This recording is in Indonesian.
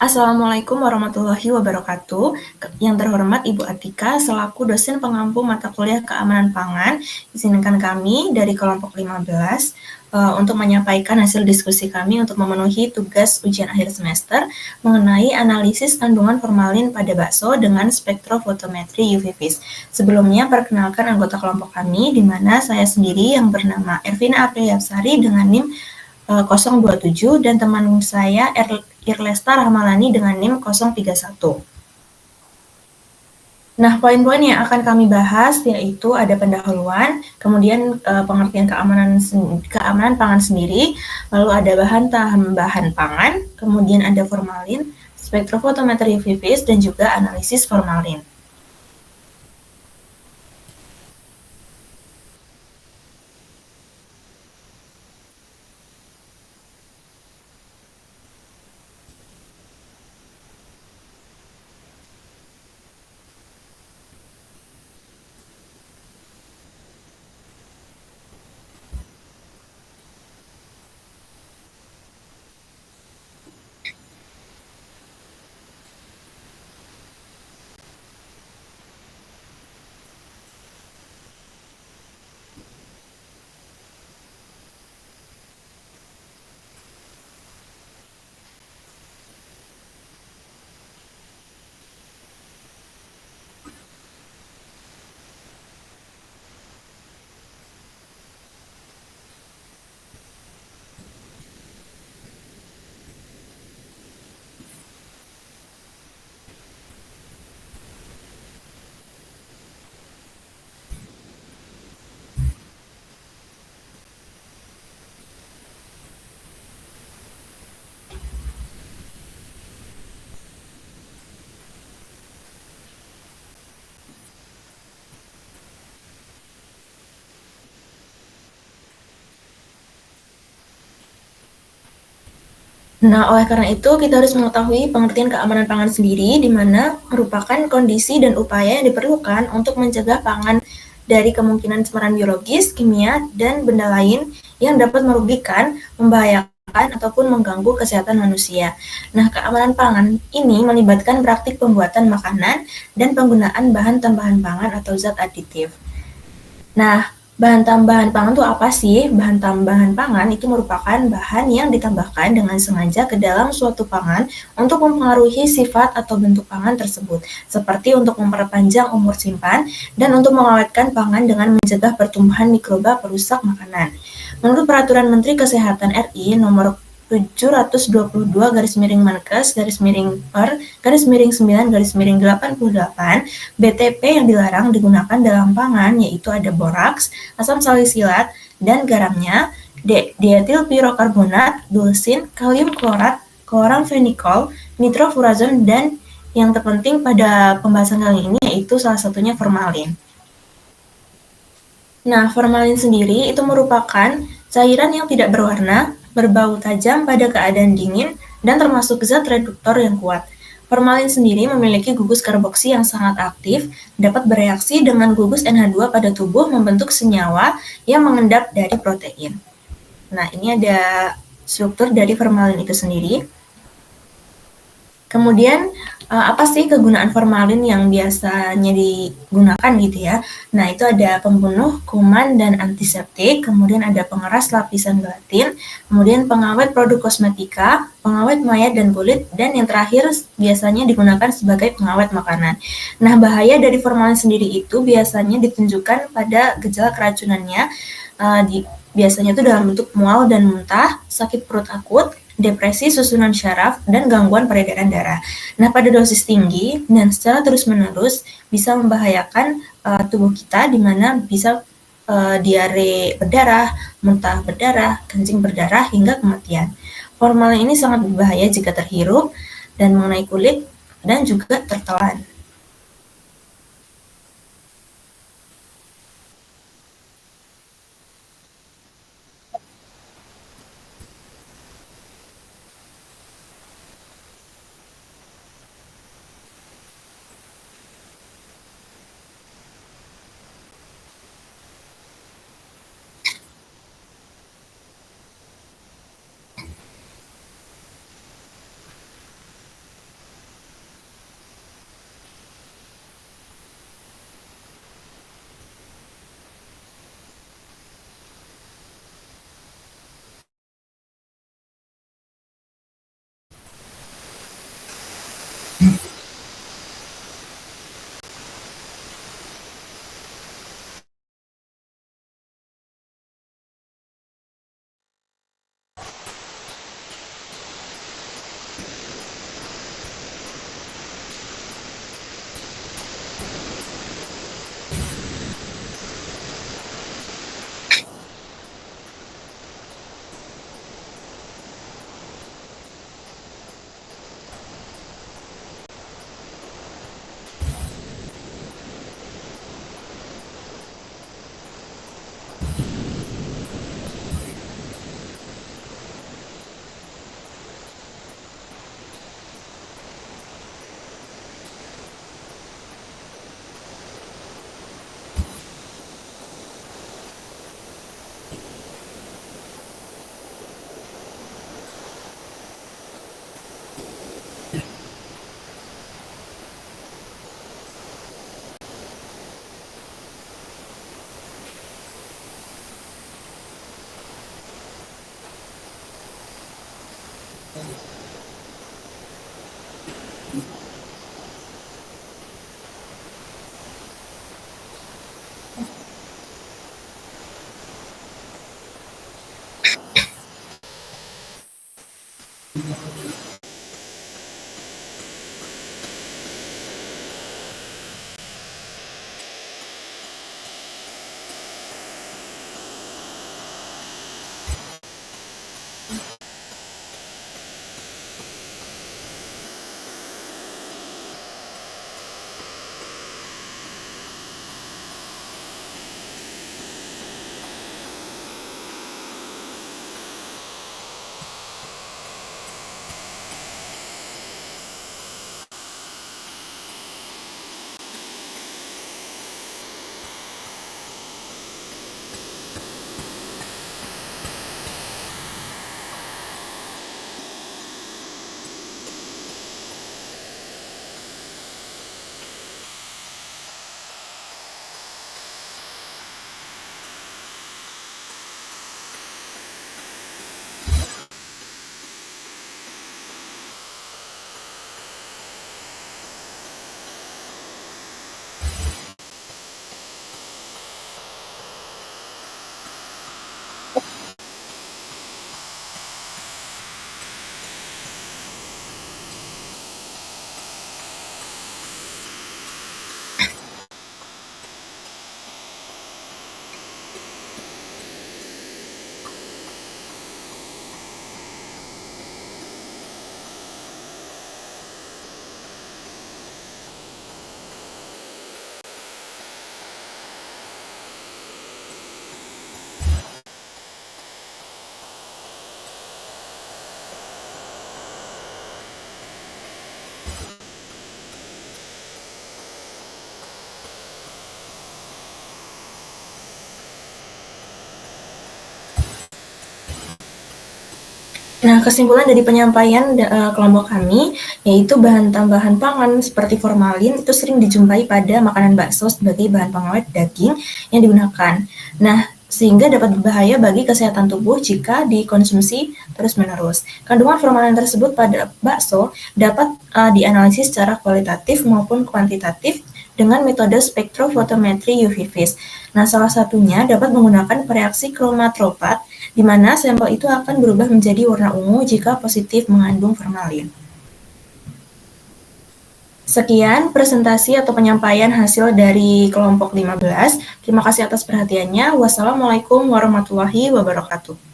Assalamualaikum warahmatullahi wabarakatuh. Yang terhormat Ibu Atika selaku dosen pengampu mata kuliah keamanan pangan, izinkan kami dari kelompok 15 untuk menyampaikan hasil diskusi kami untuk memenuhi tugas ujian akhir semester mengenai analisis kandungan formalin pada bakso dengan spektrofotometri UV vis. Sebelumnya perkenalkan anggota kelompok kami, di mana saya sendiri yang bernama Ervina Apriliapsari dengan NIM 027 dan teman saya Irlesta Rahmalani dengan NIM 031. Nah, poin-poin yang akan kami bahas yaitu ada pendahuluan, kemudian pengertian keamanan pangan sendiri, lalu ada bahan tambahan pangan, kemudian ada formalin, spektrofotometri UV vis, dan juga analisis formalin. Nah, oleh karena itu, kita harus mengetahui pengertian keamanan pangan sendiri, di mana merupakan kondisi dan upaya yang diperlukan untuk mencegah pangan dari kemungkinan cemaran biologis, kimia, dan benda lain yang dapat merugikan, membahayakan, ataupun mengganggu kesehatan manusia. Nah, keamanan pangan ini melibatkan praktik pembuatan makanan dan penggunaan bahan tambahan pangan atau zat aditif. Nah, bahan tambahan pangan itu apa sih? Bahan tambahan pangan itu merupakan bahan yang ditambahkan dengan sengaja ke dalam suatu pangan untuk mempengaruhi sifat atau bentuk pangan tersebut, seperti untuk memperpanjang umur simpan dan untuk mengawetkan pangan dengan mencegah pertumbuhan mikroba perusak makanan. Menurut Peraturan Menteri Kesehatan RI nomor 722 garis miring Menkes garis miring per garis miring 9 garis miring 88 BTP yang dilarang digunakan dalam pangan yaitu ada boraks, asam salisilat, dan garamnya, dietilpirokarbonat, dulsin, kalium klorat, kloramfenikol, nitrofurazon, dan yang terpenting pada pembahasan kali ini yaitu salah satunya formalin. Nah, formalin sendiri itu merupakan cairan yang tidak berwarna, berbau tajam pada keadaan dingin, dan termasuk zat reduktor yang kuat. Formalin sendiri memiliki gugus karboksi yang sangat aktif, dapat bereaksi dengan gugus NH2 pada tubuh membentuk senyawa yang mengendap dari protein. Nah, ini ada struktur dari formalin itu sendiri. Kemudian, apa sih kegunaan formalin yang biasanya digunakan gitu ya? Nah, itu ada pembunuh kuman dan antiseptik, kemudian ada pengeras lapisan gelatin, kemudian pengawet produk kosmetika, pengawet mayat dan kulit, dan yang terakhir biasanya digunakan sebagai pengawet makanan. Nah, bahaya dari formalin sendiri itu biasanya ditunjukkan pada gejala keracunannya, biasanya itu dalam bentuk mual dan muntah, sakit perut akut, depresi susunan syaraf, dan gangguan peredaran darah. Nah, pada dosis tinggi dan secara terus-menerus bisa membahayakan tubuh kita, di mana bisa diare berdarah, muntah berdarah, kencing berdarah, hingga kematian. Formalin ini sangat berbahaya jika terhirup dan mengenai kulit dan juga tertelan. Nah, kesimpulan dari penyampaian kelompok kami, yaitu bahan tambahan pangan seperti formalin itu sering dijumpai pada makanan bakso sebagai bahan pengawet daging yang digunakan. Nah, sehingga dapat berbahaya bagi kesehatan tubuh jika dikonsumsi terus-menerus. Kandungan formalin tersebut pada bakso dapat dianalisis secara kualitatif maupun kuantitatif dengan metode spektrofotometri UV vis. Nah, salah satunya dapat menggunakan reaksi kromatropat di mana sampel itu akan berubah menjadi warna ungu jika positif mengandung formalin. Sekian presentasi atau penyampaian hasil dari kelompok 15. Terima kasih atas perhatiannya. Wassalamualaikum warahmatullahi wabarakatuh.